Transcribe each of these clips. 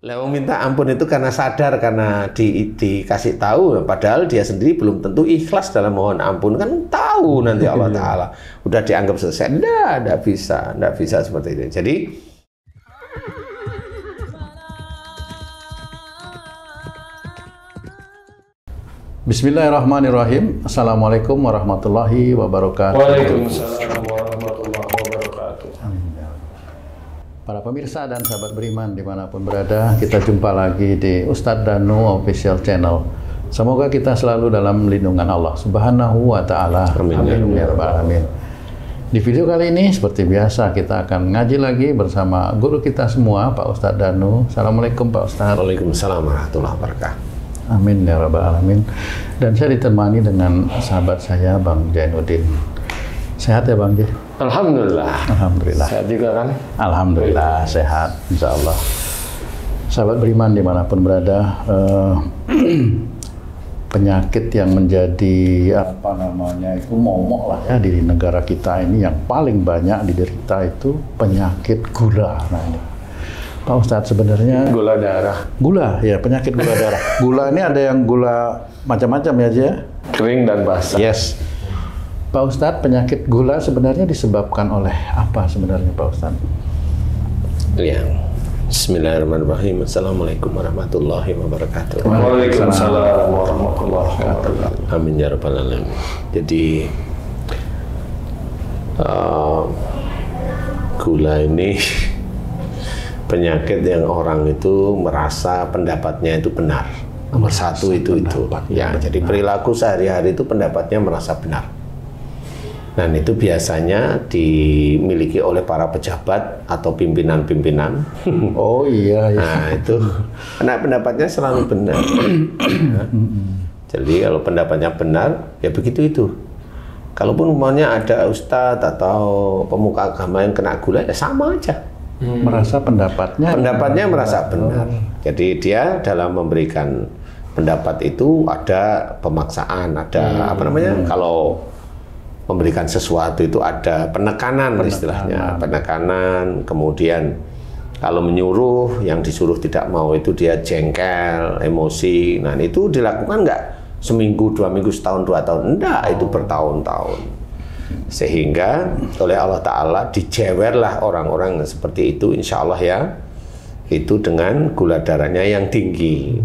Lah minta ampun itu karena sadar, karena dikasih tahu, padahal dia sendiri belum tentu ikhlas dalam mohon ampun, kan tahu nanti Allah Ta'ala udah dianggap selesai. Enggak bisa seperti itu. Jadi Bismillahirrahmanirrahim. Assalamualaikum warahmatullahi wabarakatuh. Waalaikumsalam warahmatullahi wabarakatuh. Para pemirsa dan sahabat beriman dimanapun berada, kita jumpa lagi di Ustadz Danu Official Channel. Semoga kita selalu dalam lindungan Allah Subhanahu wa Ta'ala. Amin. Amin ya rabbal alamin. Di video kali ini seperti biasa kita akan ngaji lagi bersama guru kita semua, Pak Ustadz Danu. Assalamualaikum Pak Ustadz. Waalaikumsalam warahmatullahi wabarakatuh. Amin ya rabbal alamin. Dan saya ditemani dengan sahabat saya Bang Jainuddin. Sehat ya Bang J? Alhamdulillah. Alhamdulillah. Sehat juga kan? Alhamdulillah sehat, insya Allah. Sahabat beriman dimanapun berada, penyakit yang menjadi itu momok lah ya di negara kita ini, yang paling banyak diderita itu penyakit gula. Nah ini, Pak Ustadz, sebenarnya Gula darah. gula ya, penyakit gula darah. Gula ini ada yang gula macam-macam ya, J? Kering dan basah. Yes. Pak Ustadz, penyakit gula sebenarnya disebabkan oleh apa sebenarnya Pak Ustadz? Ya. Bismillahirrahmanirrahim. Assalamualaikum warahmatullahi wabarakatuh. Waalaikumsalam warahmatullahi wabarakatuh. Amin ya rabbal alamin. Jadi gula ini penyakit yang orang itu merasa pendapatnya itu benar. Nomor satu itu. Ya, jadi perilaku sehari-hari itu pendapatnya merasa benar. Dan itu biasanya dimiliki oleh para pejabat atau pimpinan-pimpinan. Oh iya. Nah itu, karena pendapatnya selalu benar. Ya. Jadi kalau pendapatnya benar, ya begitu itu. Kalaupun umpamanya ada ustadz atau pemuka agama yang kena gula, ya sama aja. Merasa pendapatnya merasa benar. Jadi dia dalam memberikan pendapat itu ada pemaksaan, ada kalau memberikan sesuatu itu ada penekanan, istilahnya, penekanan. Kemudian kalau menyuruh, yang disuruh tidak mau itu dia jengkel, emosi. Nah itu dilakukan nggak seminggu, 2 minggu, setahun, 2 tahun, enggak, itu bertahun-tahun. Sehingga oleh Allah Ta'ala dijewerlah orang-orang seperti itu, insya Allah ya, itu dengan gula darahnya yang tinggi.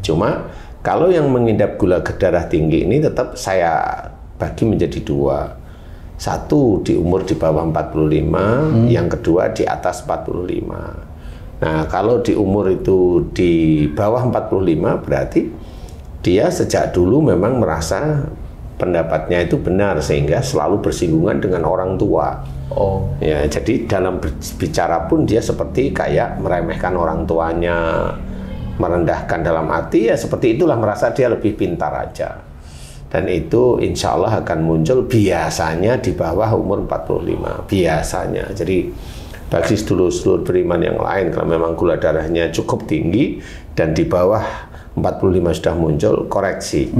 Cuma kalau yang mengidap gula darah tinggi ini tetap saya bagi menjadi 2. Satu di umur di bawah 45, yang kedua di atas 45. Nah, kalau di umur itu di bawah 45 berarti dia sejak dulu memang merasa pendapatnya itu benar, sehingga selalu bersinggungan dengan orang tua. Oh. Ya, jadi dalam bicara pun dia seperti kayak meremehkan orang tuanya, merendahkan dalam hati, ya seperti itulah, merasa dia lebih pintar aja. Dan itu insya Allah akan muncul biasanya di bawah umur 45, biasanya. Jadi bagi sedulur-sedulur beriman yang lain, kalau memang gula darahnya cukup tinggi dan di bawah 45 sudah muncul, koreksi.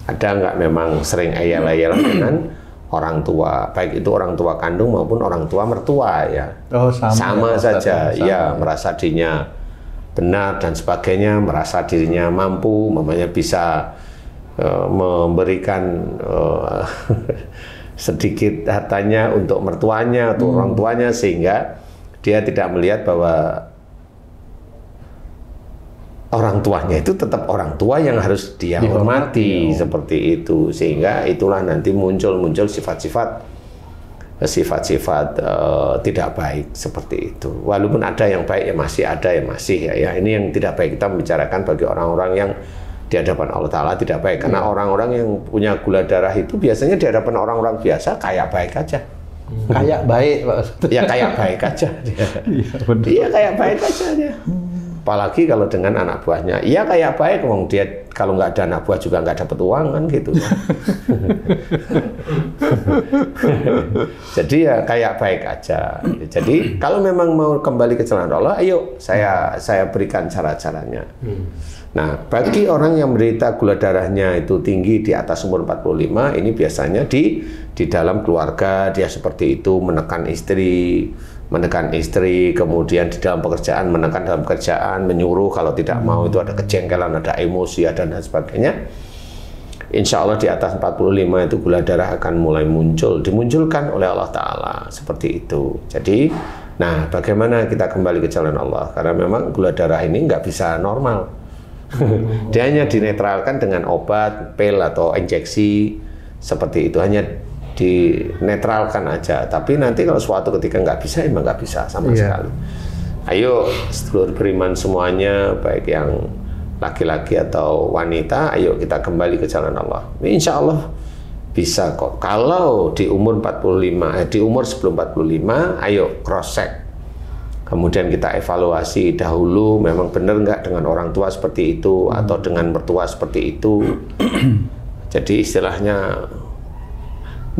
Ada nggak memang sering ayal-ayal dengan orang tua, baik itu orang tua kandung maupun orang tua mertua ya. Oh, sama saja, ya, merasa dirinya benar dan sebagainya, merasa dirinya mampu, mamanya bisa memberikan sedikit hartanya untuk mertuanya atau orang tuanya, sehingga dia tidak melihat bahwa orang tuanya itu tetap orang tua yang harus dia hormati, seperti itu. Sehingga itulah nanti muncul sifat-sifat tidak baik seperti itu. Walaupun ada yang baik, ya masih ada yang masih ya. Ini yang tidak baik, kita membicarakan bagi orang-orang yang di hadapan Allah Ta'ala tidak baik. Karena orang-orang yang punya gula darah itu biasanya di hadapan orang-orang biasa kayak baik aja. Kayak baik, Pak. Ya kayak baik aja dia. Iya, kayak baik aja dia. Apalagi kalau dengan anak buahnya, iya kayak baik, wong dia kalau nggak ada anak buah juga nggak dapat uang kan gitu. Jadi ya kayak baik aja. Jadi kalau memang mau kembali ke jalan Allah, ayo saya berikan cara-caranya. Nah, bagi orang yang menderita gula darahnya itu tinggi di atas umur 45, ini biasanya di dalam keluarga dia seperti itu, menekan istri, menekan istri, kemudian di dalam pekerjaan menekan dalam pekerjaan, menyuruh kalau tidak mau, itu ada kejengkelan, ada emosi, ada dan sebagainya. Insya Allah di atas 45 itu gula darah akan mulai muncul, dimunculkan oleh Allah Ta'ala seperti itu. Jadi, nah bagaimana kita kembali ke jalan Allah? Karena memang gula darah ini nggak bisa normal. Dia hanya dinetralkan dengan obat, pil atau injeksi seperti itu, hanya dinetralkan aja. Tapi nanti kalau suatu ketika nggak bisa, emang nggak bisa sama sekali. Ayo sedulur beriman semuanya, baik yang laki-laki atau wanita, ayo kita kembali ke jalan Allah. Insya Allah bisa kok. Kalau di umur 45, di umur sebelum 45, ayo cross check. Kemudian kita evaluasi dahulu, memang benar nggak dengan orang tua seperti itu atau dengan mertua seperti itu. Jadi istilahnya,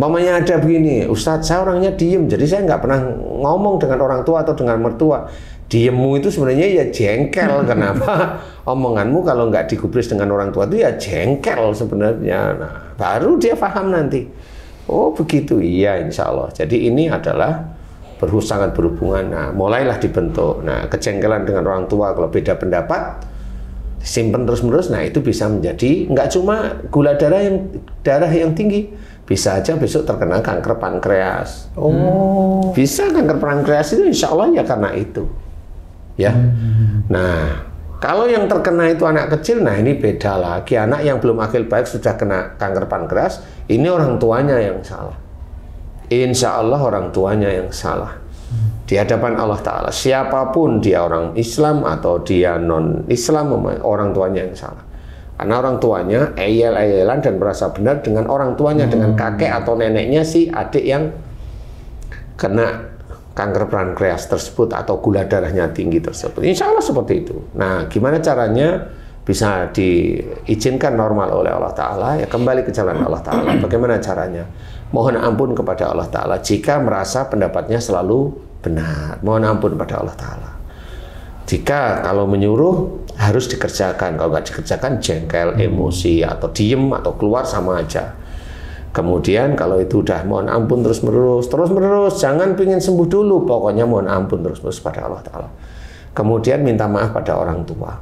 mamanya ada begini, Ustadz saya orangnya diem, jadi saya nggak pernah ngomong dengan orang tua atau dengan mertua. Diemmu itu sebenarnya ya jengkel. Kenapa? Omonganmu kalau nggak digubris dengan orang tua itu ya jengkel sebenarnya. Nah, baru dia paham nanti. Oh begitu, iya insya Allah. Jadi ini adalah sangat berhubungan. Nah, mulailah dibentuk. Nah, kejengkelan dengan orang tua kalau beda pendapat, simpen terus-menerus. Nah, itu bisa menjadi nggak cuma gula darah yang tinggi, bisa aja besok terkena kanker pankreas. Oh, bisa kanker pankreas itu insya Allah ya karena itu. Ya, nah kalau yang terkena itu anak kecil, nah ini beda lagi. Anak yang belum akil baik sudah kena kanker pankreas, ini orang tuanya yang salah. Insya Allah orang tuanya yang salah di hadapan Allah Ta'ala. Siapapun dia, orang Islam atau dia non-Islam, orang tuanya yang salah. Karena orang tuanya eyel-eyelan dan merasa benar dengan orang tuanya, dengan kakek atau neneknya si adik yang kena kanker pankreas tersebut atau gula darahnya tinggi tersebut. Insya Allah seperti itu. Nah, gimana caranya bisa diizinkan normal oleh Allah Ta'ala? Ya kembali ke jalan Allah Ta'ala. Bagaimana caranya? Mohon ampun kepada Allah Ta'ala jika merasa pendapatnya selalu benar. Mohon ampun kepada Allah Ta'ala. Jika kalau menyuruh harus dikerjakan, kalau nggak dikerjakan jengkel, emosi, atau diem, atau keluar sama aja. Kemudian kalau itu udah mohon ampun terus-menerus, jangan pingin sembuh dulu, pokoknya mohon ampun terus-menerus pada Allah Ta'ala. Kemudian minta maaf pada orang tua.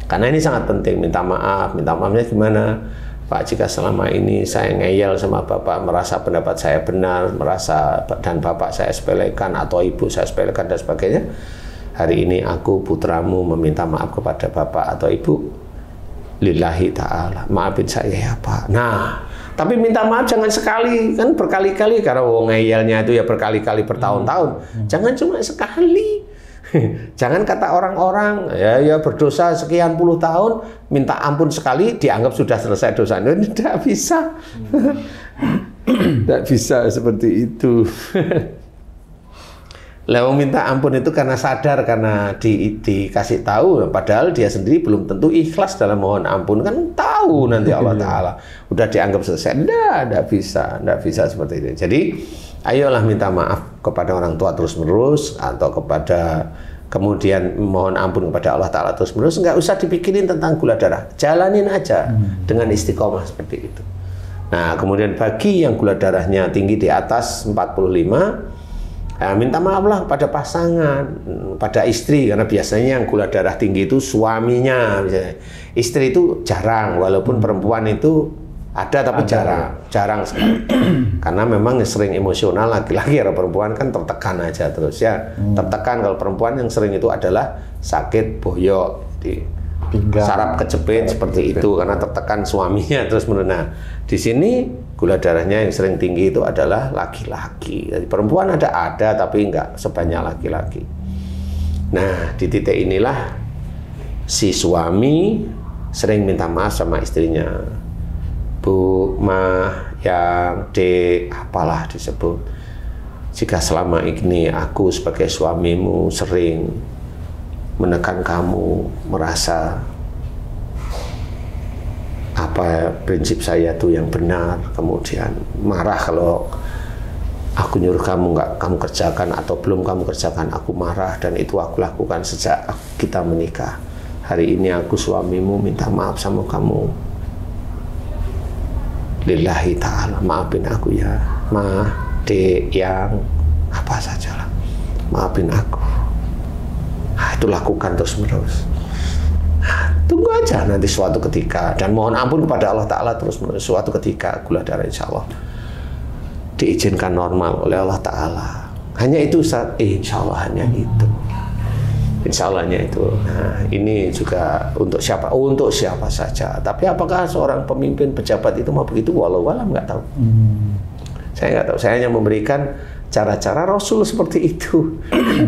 Karena ini sangat penting, minta maaf. Minta maafnya gimana? Pak, jika selama ini saya ngeyel sama Bapak, merasa pendapat saya benar, dan Bapak saya sepelekan, atau Ibu saya sepelekan, dan sebagainya, hari ini aku putramu meminta maaf kepada Bapak atau Ibu, lillahi ta'ala, maafin saya ya Pak. Nah, tapi minta maaf jangan sekali, kan berkali-kali, karena ngeyelnya itu ya berkali-kali bertahun-tahun. Jangan cuma sekali. Jangan kata orang-orang ya berdosa sekian puluh tahun, minta ampun sekali dianggap sudah selesai dosanya. Tidak bisa. Tidak bisa seperti itu. Lalu minta ampun itu karena sadar, karena dikasih tahu, padahal dia sendiri belum tentu ikhlas dalam mohon ampun, kan tahu nanti Allah Ta'ala udah dianggap selesai. Tidak bisa seperti itu. Jadi ayolah minta maaf kepada orang tua terus-menerus, atau kemudian mohon ampun kepada Allah Ta'ala terus-menerus. Nggak usah dipikirin tentang gula darah, jalanin aja dengan istiqomah seperti itu. Nah, kemudian bagi yang gula darahnya tinggi di atas 45, minta maaflah pada pasangan, pada istri, karena biasanya yang gula darah tinggi itu suaminya, misalnya. Istri itu jarang, walaupun perempuan itu ada tapi jarang sekali. Karena memang sering emosional, laki-laki atau perempuan kan tertekan aja terus ya. Tertekan. Kalau perempuan yang sering itu adalah sakit boyok, di pinggang, saraf kejepit seperti itu, karena tertekan suaminya terus menerus. Nah, di sini gula darahnya yang sering tinggi itu adalah laki-laki. Jadi perempuan ada tapi nggak sebanyak laki-laki. Nah, di titik inilah si suami sering minta maaf sama istrinya. Bu, Ma, yang Dek, apalah disebut. Jika selama ini aku sebagai suamimu sering menekan kamu, merasa apa prinsip saya itu yang benar, kemudian marah kalau aku nyuruh kamu nggak kamu kerjakan atau belum kamu kerjakan, aku marah, dan itu aku lakukan sejak kita menikah. Hari ini aku suamimu minta maaf sama kamu, lillahi ta'ala, maafin aku ya Ma, Dek, yang apa sajalah. maafin aku. Nah, itu lakukan terus menerus. Tunggu aja nanti suatu ketika, dan mohon ampun kepada Allah Ta'ala terus menerus. Suatu ketika gula darah insya Allah diizinkan normal oleh Allah Ta'ala. Hanya itu Ustaz, insya Allah hanya itu. Insya Allahnya itu. Nah, ini juga untuk siapa? Untuk siapa saja. Tapi apakah seorang pemimpin pejabat itu mau begitu? Walau alam nggak tahu. Saya nggak tahu. Saya hanya memberikan cara-cara Rasul seperti itu,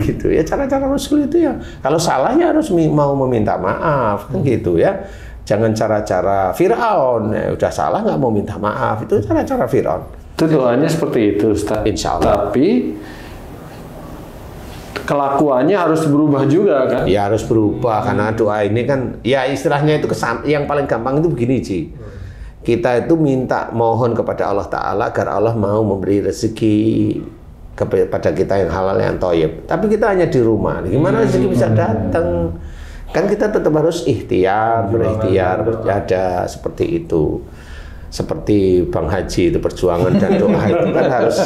gitu ya. Cara-cara Rasul itu ya. Kalau salahnya harus mau meminta maaf, kan gitu ya. Jangan cara-cara Fir'aun. Ya, udah salah nggak mau minta maaf. Itu cara-cara Fir'aun. Itu doanya seperti itu, Ustaz. Insya Allah. Tapi kelakuannya harus berubah juga kan? Ya harus berubah karena doa ini kan ya istilahnya itu yang paling gampang itu begini Ci. Kita itu minta mohon kepada Allah Ta'ala agar Allah mau memberi rezeki kepada kita yang halal yang thayyib. Tapi kita hanya di rumah. Gimana rezeki bisa datang? Kan kita tetap harus ikhtiar, berikhtiar, berada seperti itu. Seperti Bang Haji itu perjuangan dan doa itu kan harus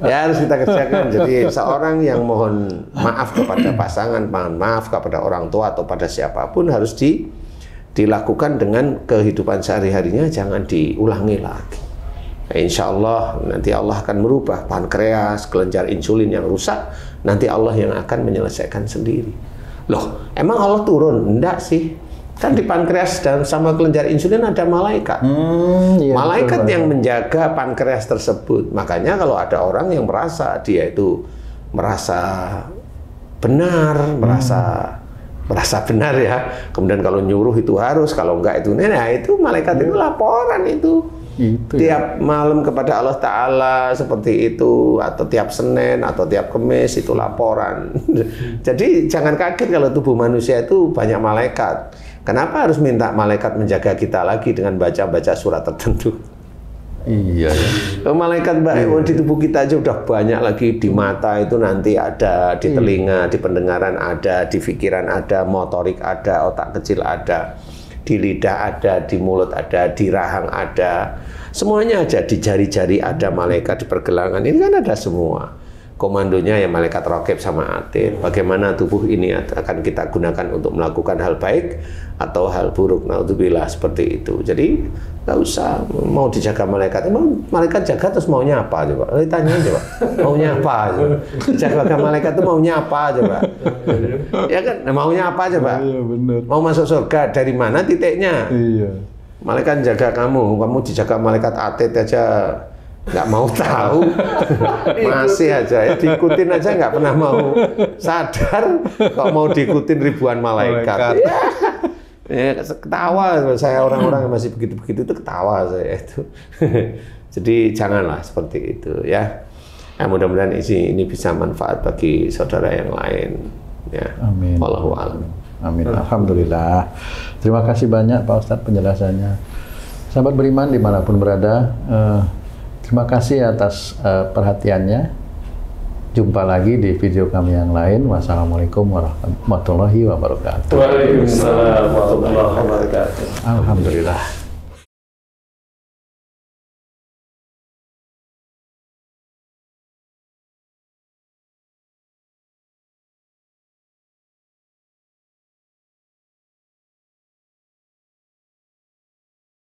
ya harus kita kerjakan. Jadi seorang yang mohon maaf kepada pasangan, mohon maaf kepada orang tua atau pada siapapun harus dilakukan dengan kehidupan sehari-harinya, jangan diulangi lagi. Nah, insya Allah nanti Allah akan merubah pankreas, kelenjar insulin yang rusak, nanti Allah yang akan menyelesaikan sendiri. Loh, emang Allah turun? Enggak sih. Kan di pankreas dan sama kelenjar insulin ada malaikat. Iya, Malaikat betul, yang menjaga pankreas tersebut. Makanya kalau ada orang yang merasa dia itu merasa benar, merasa benar ya. Kemudian kalau nyuruh itu harus, kalau enggak itu. Nah, itu malaikat itu laporan itu. Tiap malam kepada Allah Ta'ala seperti itu, atau tiap Senin atau tiap Kamis itu laporan. Jadi jangan kaget kalau tubuh manusia itu banyak malaikat. Kenapa harus minta malaikat menjaga kita lagi dengan baca-baca surat tertentu? Iya ya. Malaikat di tubuh kita aja udah banyak lagi. Di mata itu nanti ada, di telinga, di pendengaran ada, di pikiran ada, motorik ada, otak kecil ada, di lidah ada, di mulut ada, di rahang ada. Semuanya ada, di jari-jari ada malaikat, di pergelangan. Ini kan ada semua. Komandonya ya malaikat raqib sama atid. Bagaimana tubuh ini akan kita gunakan untuk melakukan hal baik atau hal buruk. Naudzubillah seperti itu. Jadi nggak usah mau dijaga malaikat. Emang malaikat jaga terus maunya apa coba? Tanya coba. Maunya apa? Dijaga malaikat itu maunya apa coba? Ya kan maunya apa coba? Iya benar. Mau masuk surga dari mana titiknya? Iya. Malaikat jaga kamu dijaga malaikat atid aja nggak mau tahu, masih aja ya diikutin aja nggak pernah mau sadar kok mau diikutin ribuan malaikat. Ya, ketawa saya orang-orang yang masih begitu-begitu itu ketawa saya itu. Jadi janganlah seperti itu ya. Mudah-mudahan ini bisa manfaat bagi saudara yang lain. Ya. Amin. Wallahu a'lam. Amin. Alhamdulillah. Terima kasih banyak Pak Ustadz penjelasannya. Sahabat beriman dimanapun berada. Terima kasih atas perhatiannya. Jumpa lagi di video kami yang lain. Wassalamualaikum warahmatullahi wabarakatuh. Waalaikumsalam warahmatullahi wabarakatuh. Alhamdulillah.